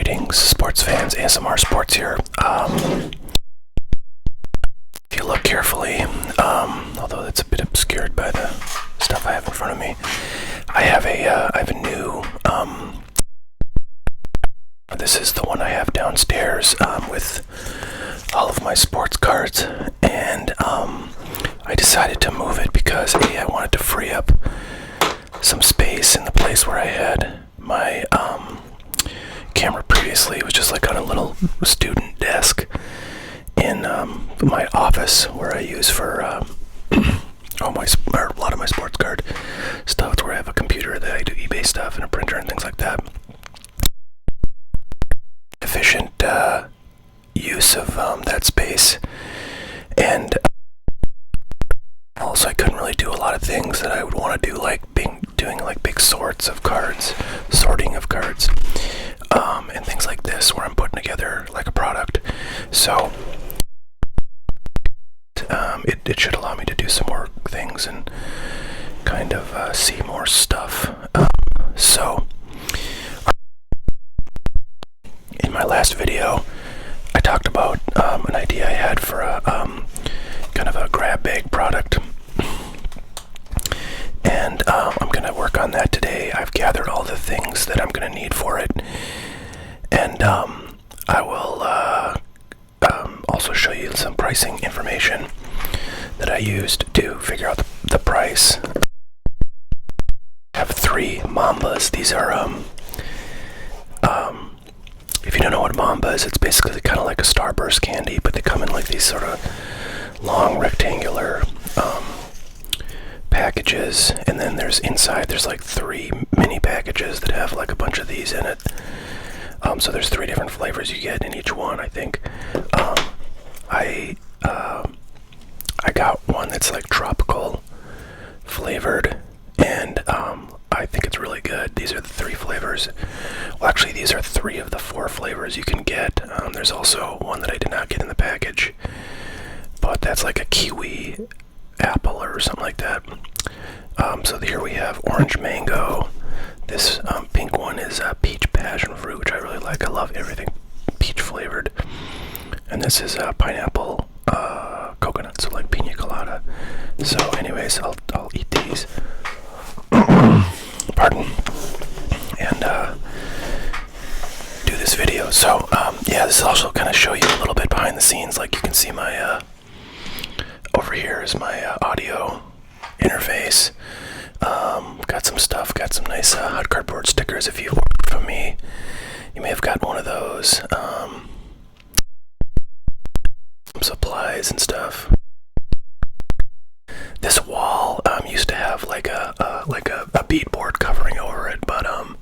Greetings, sports fans. ASMR Sports here. If you look carefully, although it's a bit obscured by the stuff I have in front of me, I have a new. This is the one I have downstairs with all of my sports cards, and I decided to move it because I wanted to free up some space in the place where I had my camera previously. It was just like on a little student desk in my office where I use for a lot of my sports card stuff. It's where I have a computer that I do eBay stuff and a printer and things like that. Efficient use of that space, and also I couldn't really do a lot of things that I would want to do, like doing like big sorting of cards, and things like this, where I'm putting together like a product. So it should allow me to do some more things and kind of see more stuff. So in my last video, I talked about an idea I had for a kind of a grab bag product, and I'm going to work on that today. I've gathered all the things that I'm going to need for it, and I will also show you some pricing information that I used to figure out the price. I have 3 Mambas. These are if you don't know what Mamba is, it's basically kind of like a Starburst candy, but they come in like these sort of long rectangular packages, and then there's like 3 mini packages that have like a bunch of these in it. So there's 3 different flavors you get in each one, I think. I got one that's like tropical flavored, and I think it's really good. These are the 3 flavors. Well, actually, these are 3 of the 4 flavors you can get. There's also one that I did not get in the package, but that's like a kiwi apple or something like that. So here we have orange mango. This pink one is peach passion fruit, which I really like. I love everything peach flavored. And this is pineapple coconut, so like pina colada. So anyways, I'll eat these. Pardon. And do this video. So yeah, this will also kind of show you a little bit behind the scenes. Like you can see my over here is my audio interface. Got some stuff, got some nice hot cardboard stickers. If you've ordered from me, you may have gotten one of those. Some supplies and stuff. This wall used to have like a beadboard covering over it, but I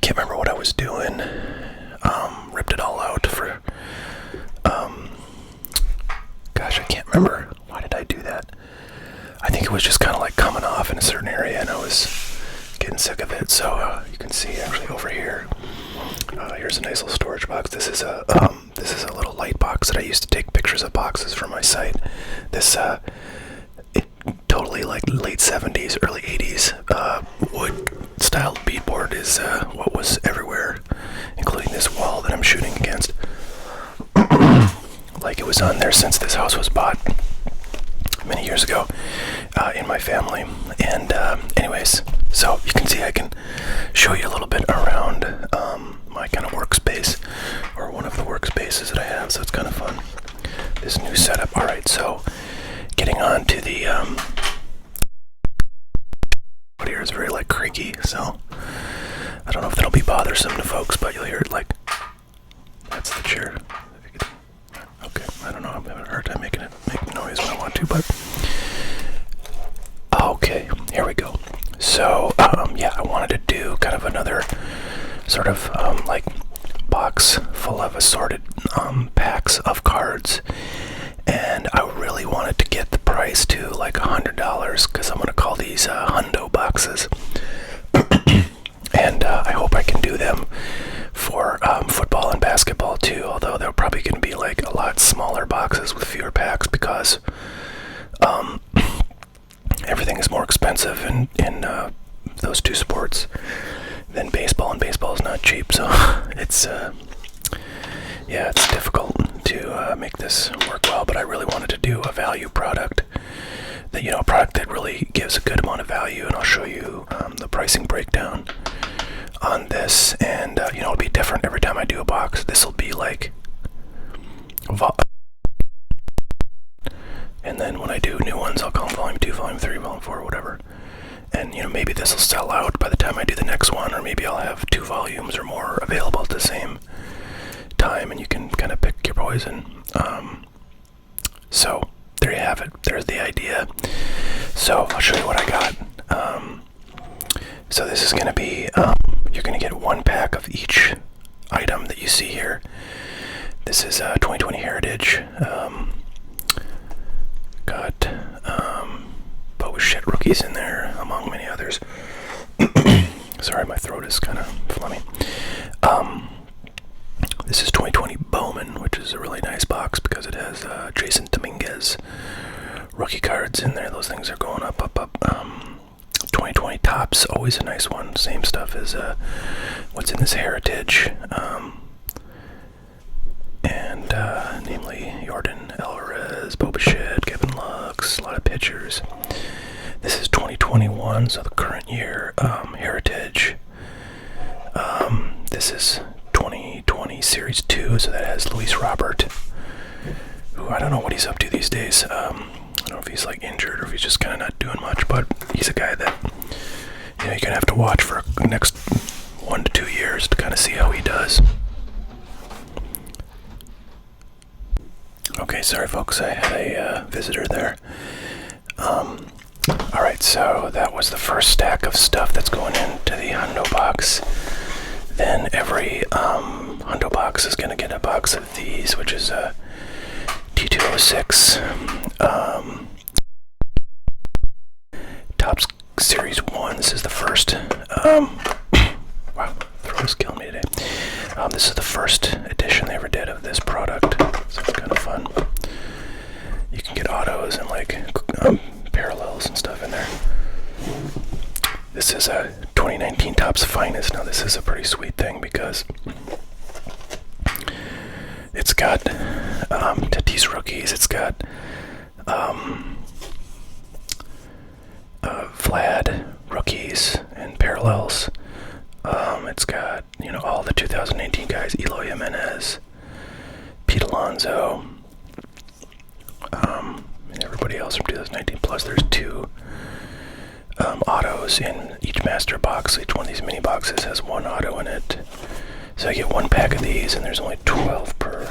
can't remember what I was doing. Ripped it all out for gosh, I can't remember. Why did I do that? I think it was just kind of like coming off in a certain area, and I was getting sick of it. So you can see actually over here. Here's a nice little storage box. This is a little light box that I used to take pictures of boxes for my site. This totally like late 70s, early 80s wood style beadboard is what was everywhere, including this wall that I'm shooting against. Like it was on there since this house was bought many years ago in my family. And anyways, so you can see I can show you a little bit around my kind of workspace, or one of the workspaces that I have, so it's kind of fun, this new setup. Alright, so getting on to the out here is very like creaky, so I don't know if that'll be bothersome to folks, but you'll hear it like, that's the chair. Okay, I don't know, I'm having a hard time making it make noise when I want to, but okay, here we go. So yeah, I wanted to do kind of another sort of like box full of assorted packs of cards, and I really wanted to get the price to like $100, because I'm going to call these Hundo boxes. And I hope I can do them for football and basketball too, although they're probably going to be like a lot smaller boxes with fewer packs, because everything is more expensive in those 2 sports than baseball, and baseball is not cheap, so it's yeah, it's difficult to make this work well. But I really wanted to do a value product, that a product that really gives a good amount of value, and I'll show you the pricing breakdown on this. And it'll be different every time I do a box. This will be like and then when I do new ones, I'll call them volume 2, volume 3, volume 4, whatever. And maybe this will sell out by the time I do the next one, or maybe I'll have 2 volumes or more available at the same time, and you can kind of pick your poison. So there you have it. There's the idea. So I'll show you what I got. So this is going to be, you're going to get 1 pack of each item that you see here. This is 2020 Heritage. Got Boba Shit rookies in there, among many others. Sorry, my throat is kind of phlegmy. This is 2020 Bowman, which is a really nice box because it has Jason Dominguez rookie cards in there. Those things are going up. 2020 Topps, always a nice one. Same stuff as what's in this Heritage. And namely Jordan Alvarez, Boba Shit, Kevin Lux, a lot of pitchers. This is 2021, so the current year Heritage. This is 2020 Series 2, so that has Luis Robert, who I don't know what he's up to these days. I don't know if he's like injured or if he's just kind of not doing much, but he's a guy that you're going to have to watch for the next 1 to 2 years to kind of see how he does. Okay, sorry folks, I had a visitor there. Alright, so that was the first stack of stuff that's going into the Hundo box. Then every Hundo box is going to get a box of these, which is a T206 Topps Series 1. This is the first. Wow, throat is killing me today. This is the first edition they ever did of this product, so it's kind of fun. You can get autos and like parallels and stuff in there. This is a 2019 Topps Finest. Now this is a pretty sweet thing because it's got Tatis rookies. It's got Vlad rookies and parallels. It's got all the 2018 guys: Eloy Jimenez, Pete Alonso, and everybody else from 2019. Plus, there's 2 autos in each master box. Each one of these mini boxes has 1 auto in it. So I get 1 pack of these, and there's only 12 per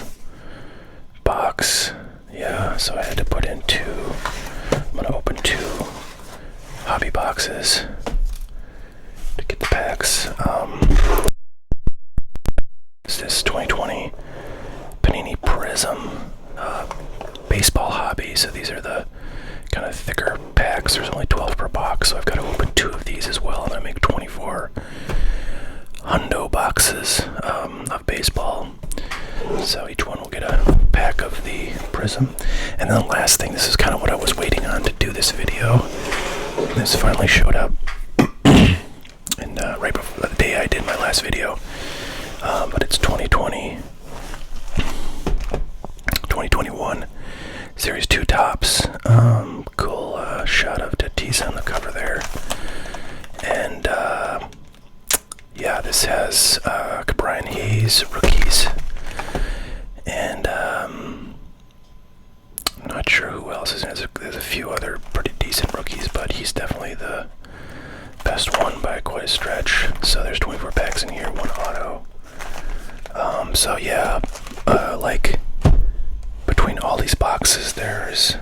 box. Yeah, so I had to put in 2. I'm gonna open 2 hobby boxes to get the packs. This 2020 Panini Prism baseball hobby. So these are the kind of thicker packs. There's only 12 per box, so I've got to open 2 of these as well, and I make 24 Hundo boxes of baseball. So each one will get a pack of the Prism. And then the last thing, this is kind of what I was waiting on to do this video. This finally showed up. And right before the day I did my last video. But it's 2021 Series 2 Topps. Cool shot of Tatis on the cover there. And yeah, this has Brian Hayes rookies. And I'm not sure who else is in it. There's a few other pretty decent rookies, but he's definitely the best one by quite a stretch. So there's 24 packs in here, 1 auto. So yeah, like between all these boxes, there's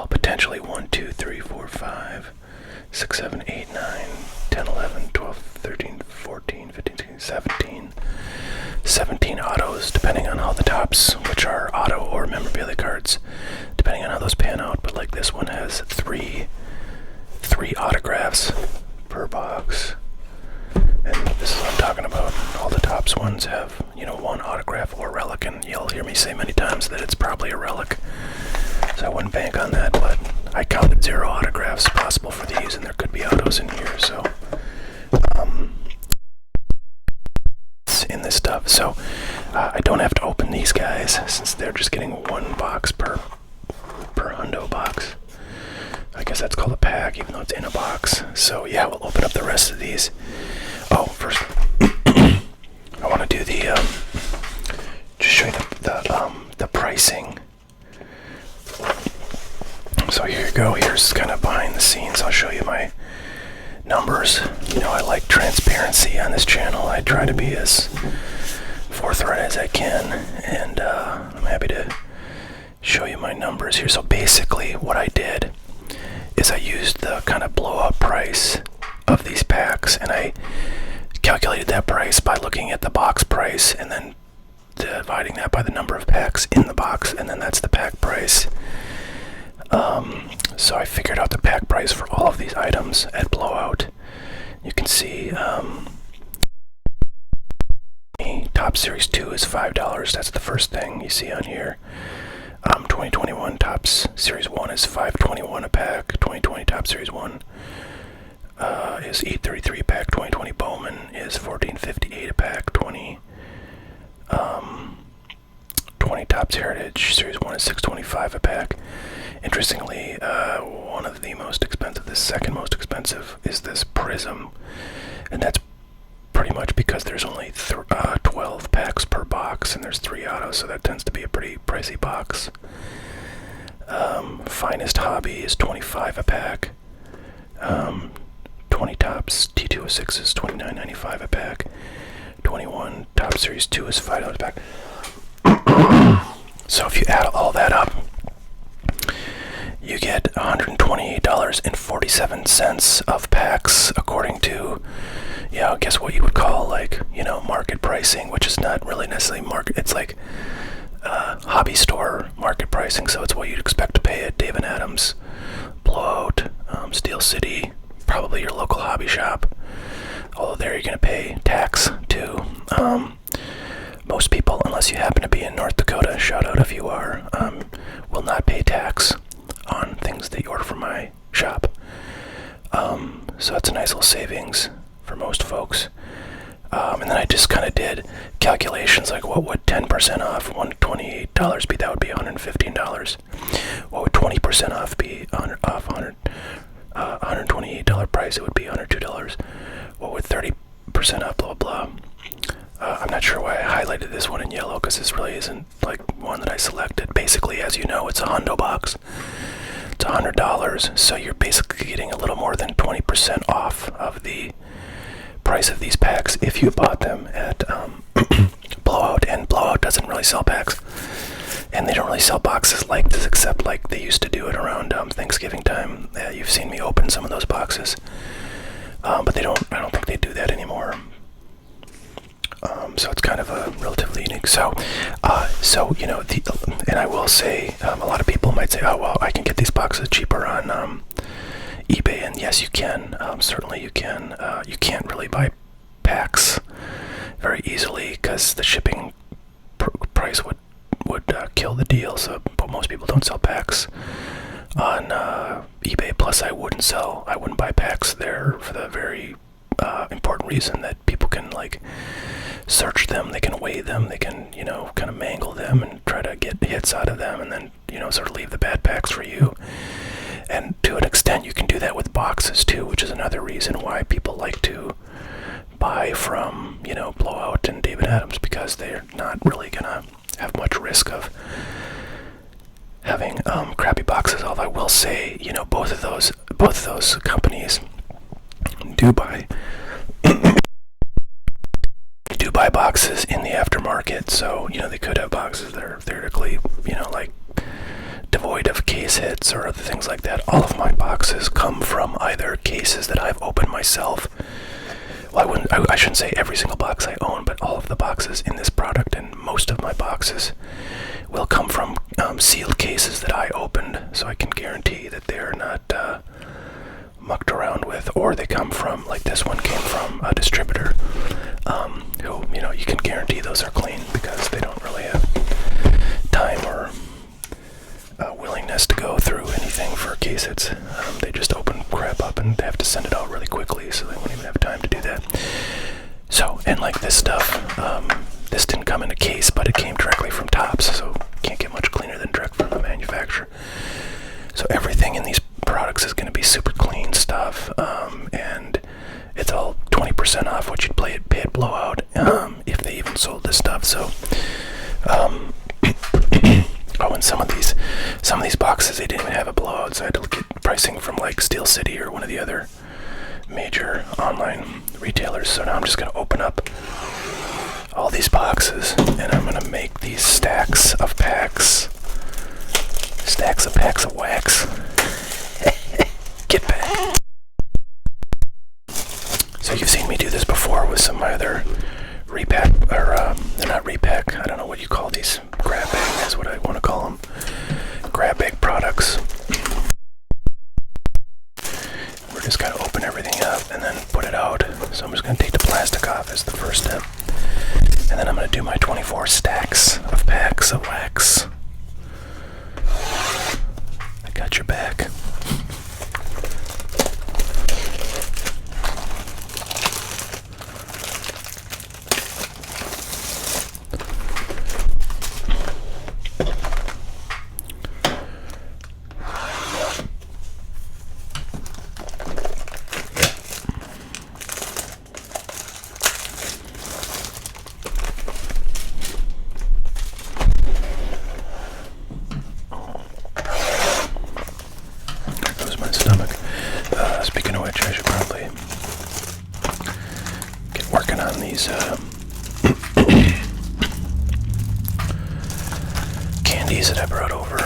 potentially 1, 2, 3, 4, 5, 6, 7, 8, 9, 10, 11, 12, 13, 14, 15, 16, 17 autos, depending on how the Topps, which are auto or memorabilia cards, depending on how those pan out. But like this one has three autographs per box. And this is what I'm talking about. All the Topps ones have, 1 autograph or relic, and you'll hear me say many times that it's probably a relic. So I wouldn't bank on that, but I counted 0 autographs possible for these, and there could be autos in here, so in this stuff. So I don't have to open these guys since they're just getting 1 box per Hundo box. I guess that's called a pack, even though it's in a box. So yeah, we'll open up the rest of these. Oh, first, I want to do the just show you the pricing. So here you go. Here's kind of behind the scenes. I'll show you my numbers. You know, I like transparency on this channel. I try to be as forthright as I can, and I'm happy to show you my numbers here. So basically what I did is I used the kind of blowout price of these packs, and I calculated that price by looking at the box price and then dividing that by the number of packs in the box, and then that's the pack price. So I figured out the pack price for all of these items at blowout. You can see Top Series 2 is $5. That's the first thing you see on here. 2021 Topps Series 1 is $5.21 a pack. 2020 Topps Series 1 is $8.33 a pack. 2020 Bowman is $14.58 a pack. 20 Topps Heritage Series 1 is $6.25 a pack. Interestingly, one of the most expensive, the second most expensive, is this Prism, and that's pretty much because there's only 12 packs per box, and there's 3 autos, so that tends to be a pretty pricey box. Finest Hobby is $25 a pack. 20 Topps T206 is $29.95 a pack. 21 Topps Series 2 is $5 a pack. So if you add all that up, you get $128.47 of packs, according to, yeah, I guess what you would call, like, you know, market pricing, which is not really necessarily market. It's like hobby store market pricing, so it's what you'd expect to pay at Dave & Adams, Blowout, Steel City, probably your local hobby shop. Although there you're going to pay tax too. Most people, unless you happen to be in North Dakota, shout out if you are, will not pay tax on things that you order from my shop. So that's a nice little savings for most folks. And then I just kind of did calculations like, what would 10% off $128 be? That would be $115. What would 20% off be? Off $128 price, it would be $102. What would 30% off? Blah, blah, blah. I'm not sure why I highlighted this one in yellow, because this really isn't like one that I selected. Basically, as you know, it's a Hundo box. It's $100, so you're basically getting a little more than 20% off of the price of these packs if you bought them at Blowout, and Blowout doesn't really sell packs, and they don't really sell boxes like this, except like they used to do it around Thanksgiving time. You've seen me open some of those boxes, but I don't think they do that anymore. So it's kind of a relatively unique. So you know, and I will say, a lot of people might say, oh well, I can get these boxes cheaper on eBay, and yes, you can. Certainly, you can. You can't really buy packs very easily because the shipping price would kill the deal. So, but most people don't sell packs on eBay. Plus, I wouldn't buy packs there for the very important reason that people can like search them, they can weigh them, they can, you know, kind of mangle them and try to get hits out of them, and then, you know, sort of leave the bad packs for you. And to an extent, you can do that with boxes too, which is another reason why people like to buy from, you know, Blowout and Dave & Adams, because they're not really gonna have much risk of having crappy boxes. Although I will say, you know, both of those companies do buy boxes in the aftermarket, so, you know, they could have boxes that are theoretically, you know, like devoid of case hits or other things like that. All of my boxes come from either cases that I've opened myself. Well, I shouldn't say every single box I own, but all of the boxes in this product, and most of my boxes will come from sealed cases that I opened, so I can guarantee that they're not mucked around with, or they come from, like this one came from a distributor who, you know, you can guarantee those are clean because they don't really have time or willingness to go through anything anything for case hits. They just open crap up and they have to send it out really quickly, so they won't even have time to do that. So, and like this stuff, this didn't come in a case, but it came directly from Topps, so can't get much cleaner than direct from the manufacturer. So everything in these products is going to be super clean stuff, and it's all 20% off what you'd pay at Blowout, if they even sold this stuff. So, oh, and some of these boxes, they didn't even have a Blowout, so I had to look at pricing from like Steel City or one of the other major online retailers. So now I'm just going to open up all these boxes, and I'm going to make these stacks of packs of wax. Get back. So you've seen me do this before with some of my other repack, or they're not repack, I don't know what you call these, grab bag is what I want to call them, grab bag products. We're just going to open everything up and then put it out. So I'm just going to take the plastic off as the first step, and then I'm going to do my 24 stacks of packs of wax. I got your back. Speaking of which, I should probably get working on these candies that I brought over.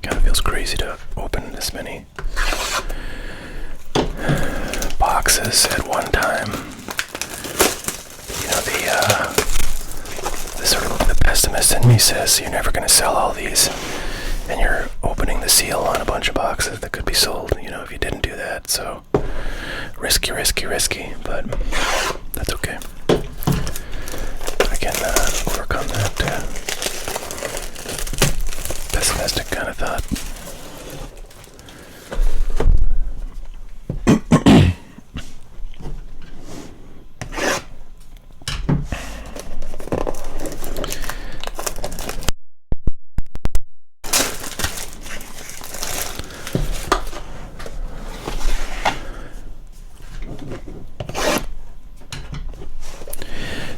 Kind of feels crazy to open this many boxes at one time. You know, the sort of the pessimist in me says you're never going to sell all these, and you're opening the seal on a bunch of boxes that could be sold, you know, if you didn't do that. So risky, but that's okay. I can overcome that pessimistic kind of thought.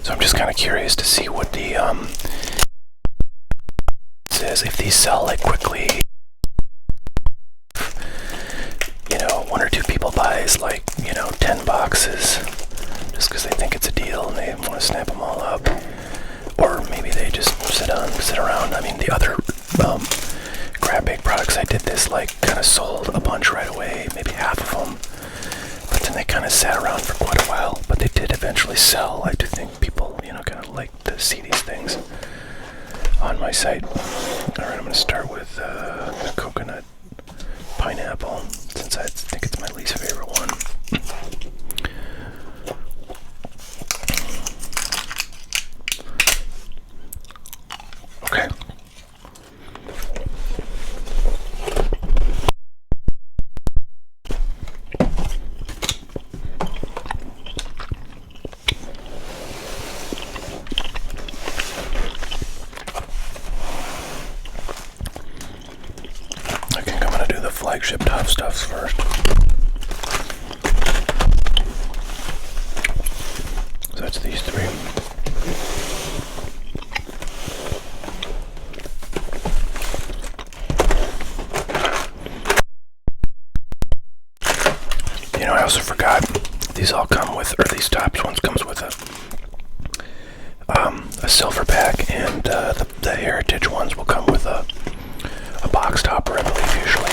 So I'm just kind of curious to see what the says, if these sell like quickly. You know, one or two people buys like, you know, 10 boxes just because they think it's a deal and they want to snap them all up, or maybe they just sit around. I mean, the other grab bag products I did this like kind of sold a bunch right away, maybe half of them. But then they kind of sat around for quite a while, but they did eventually sell. I do think people, you know, kind of like to see these things on my site. Alright, I'm going to start with the coconut pineapple, since I think it's my least favorite one. Okay. Flagship top stuffs first. So that's these three. You know, I also forgot, these all come with, or these tops ones comes with a silver pack, and the heritage ones will come with a box topper, I believe, usually.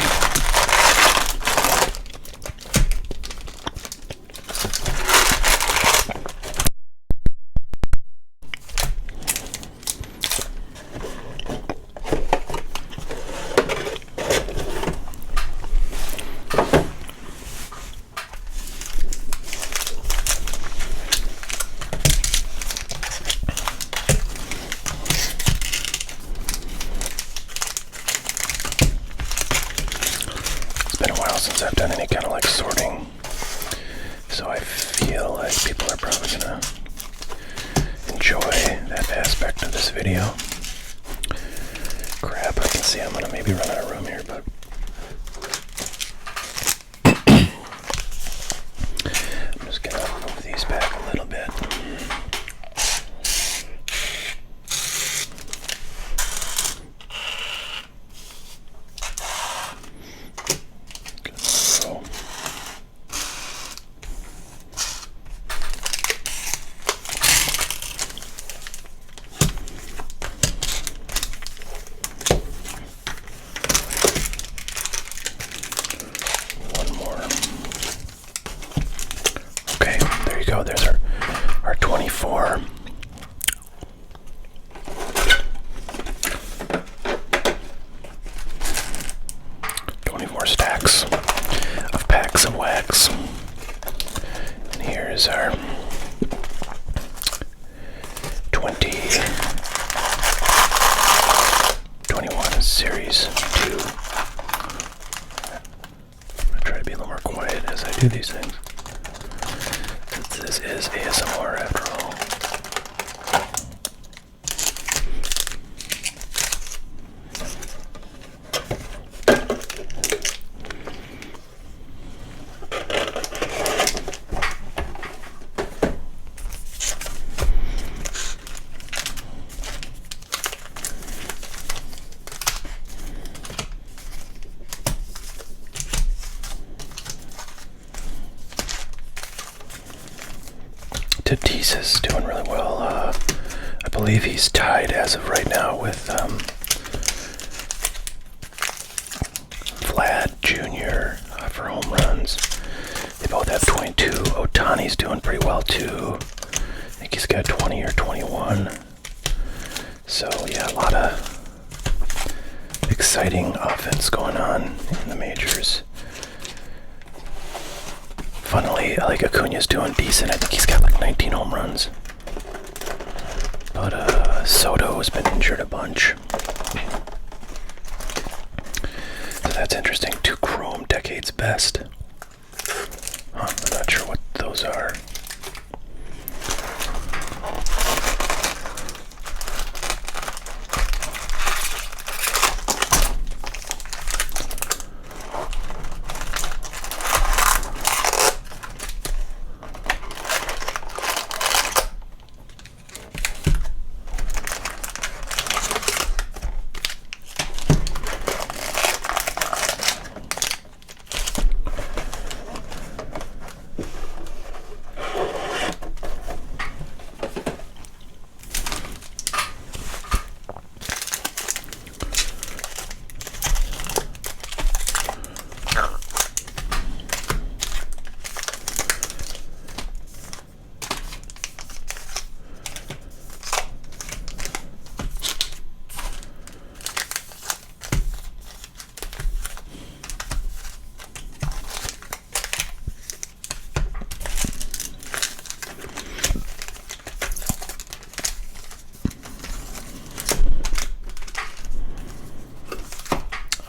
been a while since I've done any kind of like sorting, so I feel like people are probably gonna enjoy that aspect of this video. Crap, I can see I'm gonna maybe run out of room here, but I'm just gonna move these back a little bit. Go. There's our 24. Stacks of packs of wax. And here's our 21 Series 2. I'm going to try to be a little more quiet as I do these things. This is ASMR after all. Tatis is doing really well. I believe he's tied as of right now with Vlad Jr. For home runs. They both have 22. Ohtani's doing pretty well too. I think he's got 20 or 21. So yeah, a lot of exciting offense going on in the majors. Funnily, like Acuna's doing decent. I think he's got like 19 home runs. But Soto has been injured a bunch. So that's interesting. 2 Chrome Decades Best. I'm not sure what those are.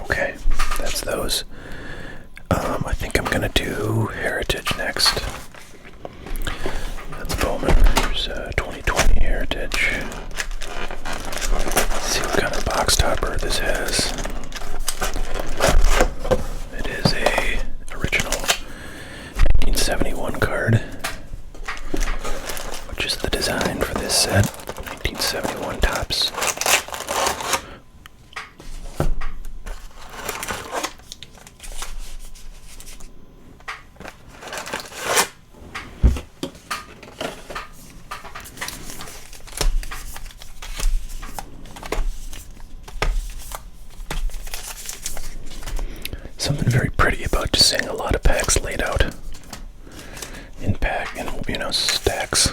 Okay, that's those. I think I'm gonna do Heritage next. That's Bowman. There's 2020 Heritage. Let's see what kind of box topper this has. It is a original 1971 card, which is the design for this set. 1971 tops. Something very pretty about just seeing a lot of packs laid out in stacks.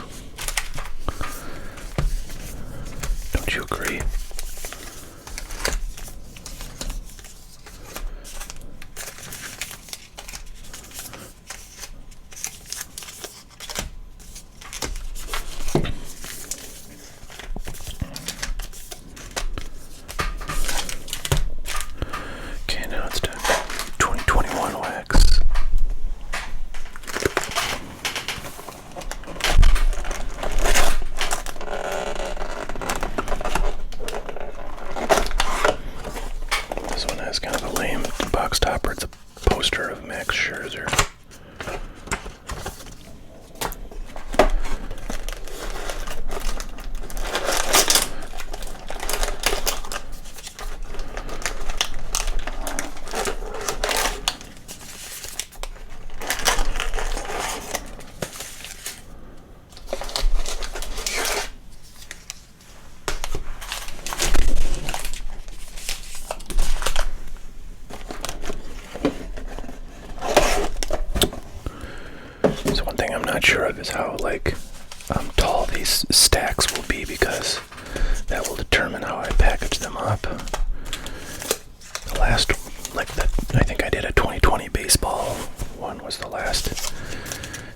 Max Scherzer. So one thing I'm not sure of is how tall these stacks will be, because that will determine how I package them up. The last, I think I did a 2020 baseball one was the last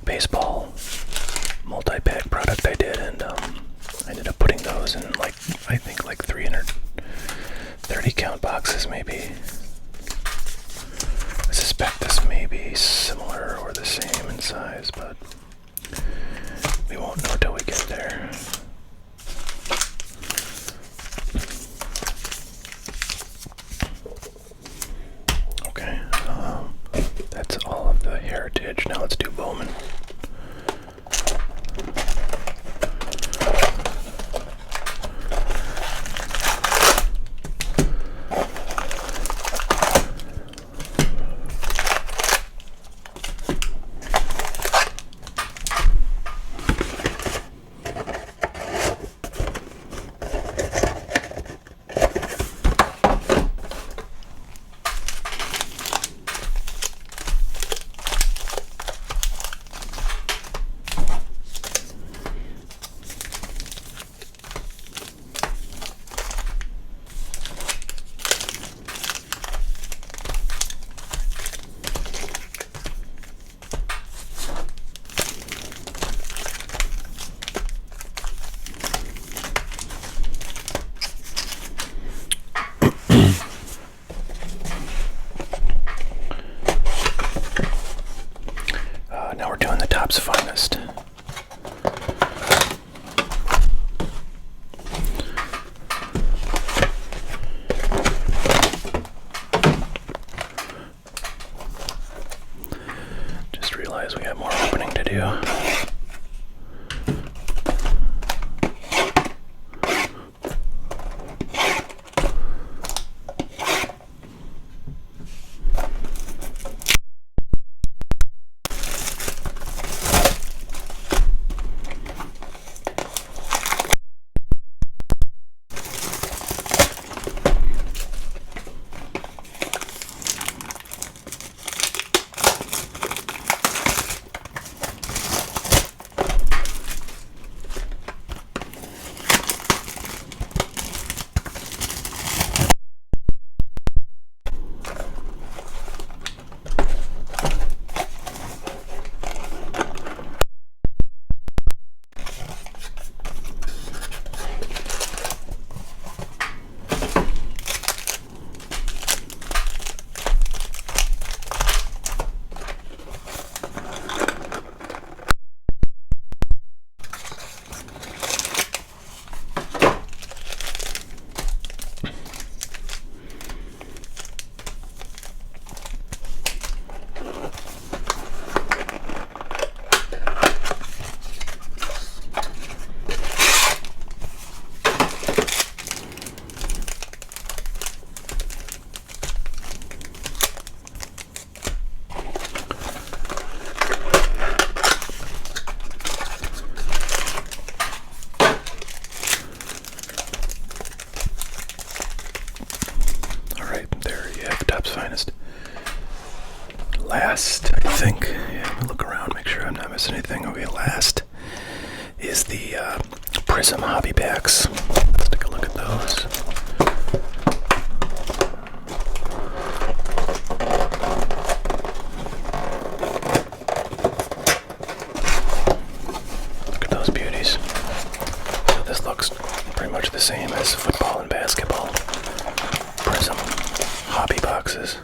baseball multi-pack product I did, and I ended up putting those in I think 330 count boxes maybe. I suspect this may be similar or the same in size, but we won't know till we get there. Okay, that's all of the heritage. Now let's do Bowman. Now we're doing the Topps Finest. Just realized we have more opening to do. Finest. Last, I think, yeah, look around, make sure I'm not missing anything. Okay, last is the Prism Hobby Packs. Let's take a look at those. Look at those beauties. So this looks pretty much the same as football and basketball. Prism Hobby boxes.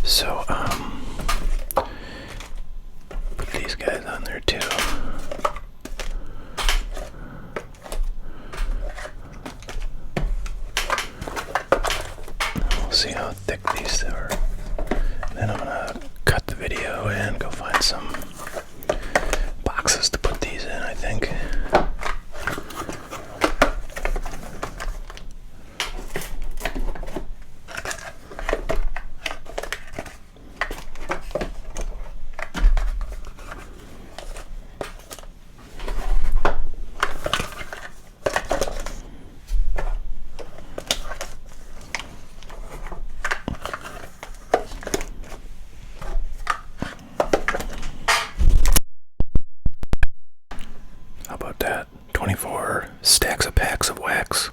So, put these guys on there too. We'll see how thick these are. Then I'm gonna cut the video and go find some boxes to put these in, I think. How about that? 24 stacks of packs of wax.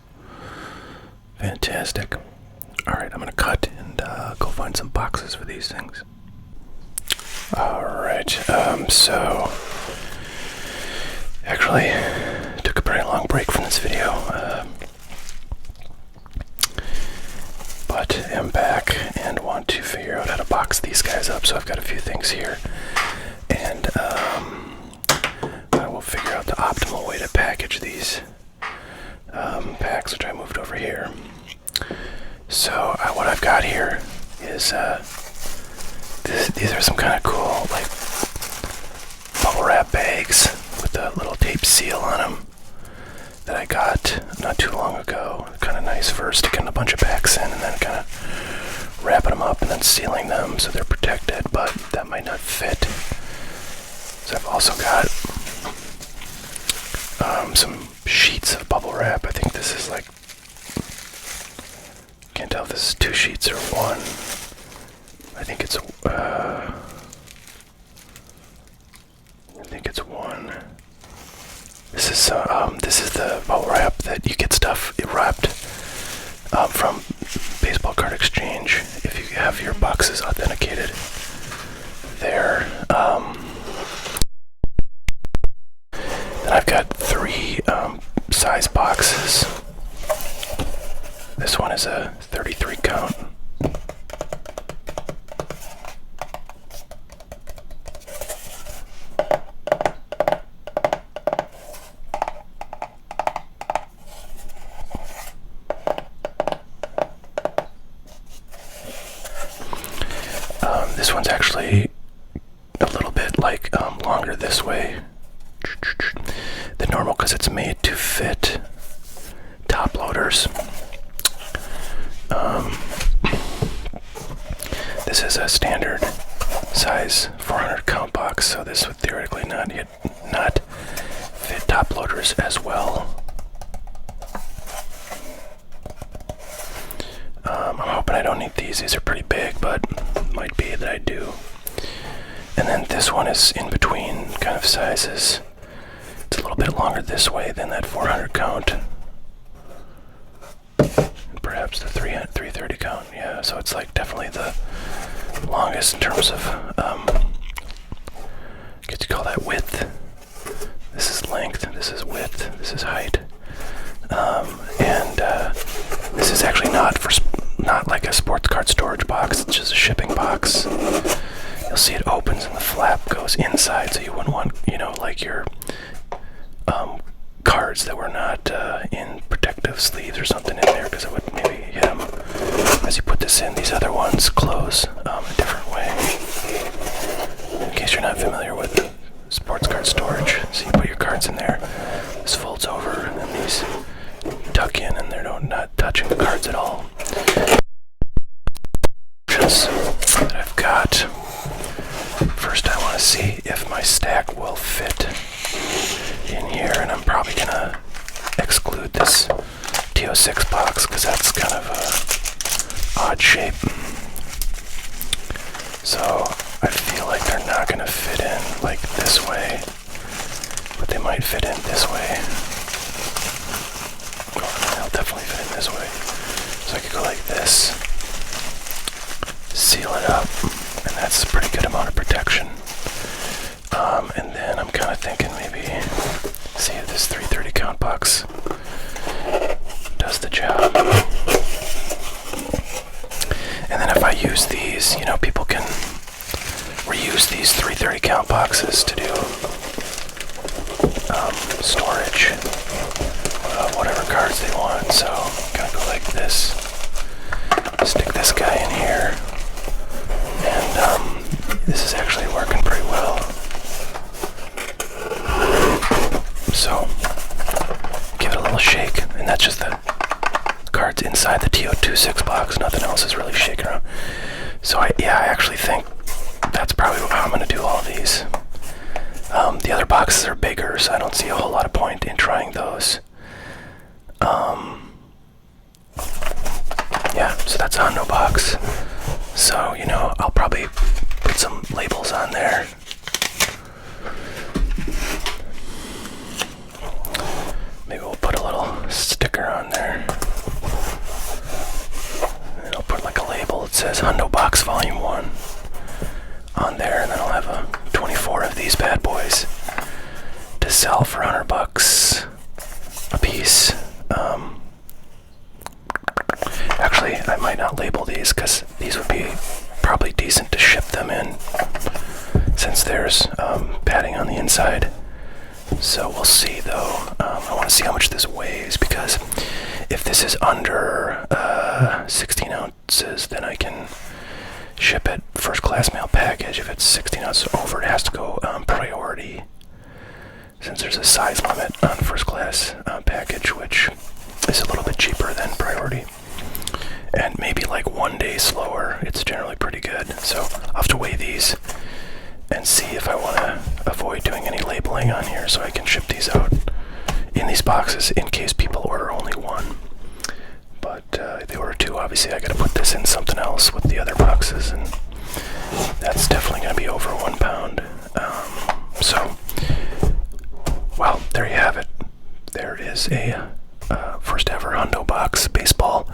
Fantastic. Alright, I'm gonna cut and go find some boxes for these things. Alright, so actually took a pretty long break from this video, but am back and want to figure out how to box these guys up. So I've got a few things here, and I will figure out the optimal way to package these packs, which I moved over here. So what I've got here is these are some kind of cool, like, bubble wrap bags with a little tape seal on them that I got not too long ago. Kind of nice for sticking a bunch of packs in and then kind of wrapping them up and then sealing them so they're protected, but that might not fit. So I've also got some sheets of bubble wrap. I think this is like, can't tell if this is 2 sheets or 1. I think it's 1. This is the bubble wrap that you get stuff wrapped from Baseball Card Exchange if you have your boxes authenticated there. Then I've got 3 size boxes. This one is a 33 count. This one's actually a little bit like longer this way than normal because it's made to fit top loaders. This is a standard size 400 count box, so this would theoretically not fit top loaders as well. I'm hoping I don't need these. These are pretty big, but might be that I do. And then this one is in between kind of sizes. It's a little bit longer this way than that 400 count. Perhaps the 330 count. Yeah, so it's like definitely the longest in terms of, I guess you call that width. This is length, this is width, this is height. This is actually not like a sports card storage box, it's just a shipping box. You'll see it opens and the flap goes inside, so you wouldn't want, like your cards that were not in protective sleeves or something in there, because it would maybe hit them as you put this in. These other ones close a different way. In case you're not familiar with sports card storage, so you put your cards in there, this folds over, and then these tuck in, and they're not touching the cards at all. That I've got. First, I want to see if my stack will fit in here, and I'm probably gonna exclude this TO6 box because that's kind of a odd shape. So I feel like they're not gonna fit in like this way, but they might fit in this way. Oh, they'll definitely fit in this way. So I could go like this, seal it up, and that's a pretty good amount of protection. And then I'm kind of thinking maybe see if this 330 count box does the job. And then if I use these, people can reuse these 330 count boxes to do storage, whatever cards they want. So gonna go like this. Stick this guy in here, and this is actually working pretty well. So give it a little shake, and that's just the cards inside the TO26 box. Nothing else is really shaking around. So I actually think that's probably how I'm going to do all of these. The other boxes are bigger, so I don't see a whole lot of point in trying those. Yeah, so that's a Hundo box. So, you know, I'll probably put some labels on there. Maybe we'll put a little sticker on there. And I'll put like a label that says Hundo Box Volume 1 on there, and then I'll have 24 of these bad boys to sell for $100 a piece. Actually, I might not label these because these would be probably decent to ship them in, since there's padding on the inside. So we'll see though. I want to see how much this weighs, because if this is under 16 ounces, then I can ship it first class mail package. If it's 16 ounces over, it has to go priority, since there's a size limit on first class package, which is a little bit cheaper than priority. And maybe like 1 day slower. It's generally pretty good. So I'll have to weigh these and see if I want to avoid doing any labeling on here, so I can ship these out in these boxes in case people order only one. But if they order two, obviously I got to put this in something else with the other boxes, and that's definitely going to be over 1 pound. So, well, there you have it. There is a first ever Hundo Box Baseball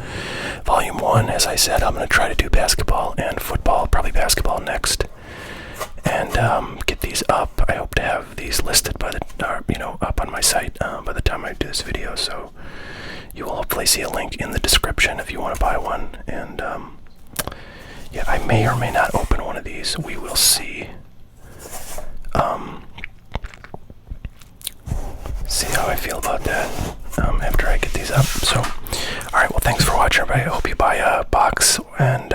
Volume 1. As I said, I'm going to try to do basketball and football, probably basketball next, and get these up. I hope to have these listed by the, up on my site by the time I do this video. So you will hopefully see a link in the description if you want to buy one. And yeah, I may or may not open one of these. We will see. See how I feel about that after I get these up. So, alright, well, thanks for watching, everybody. I hope you buy a box, and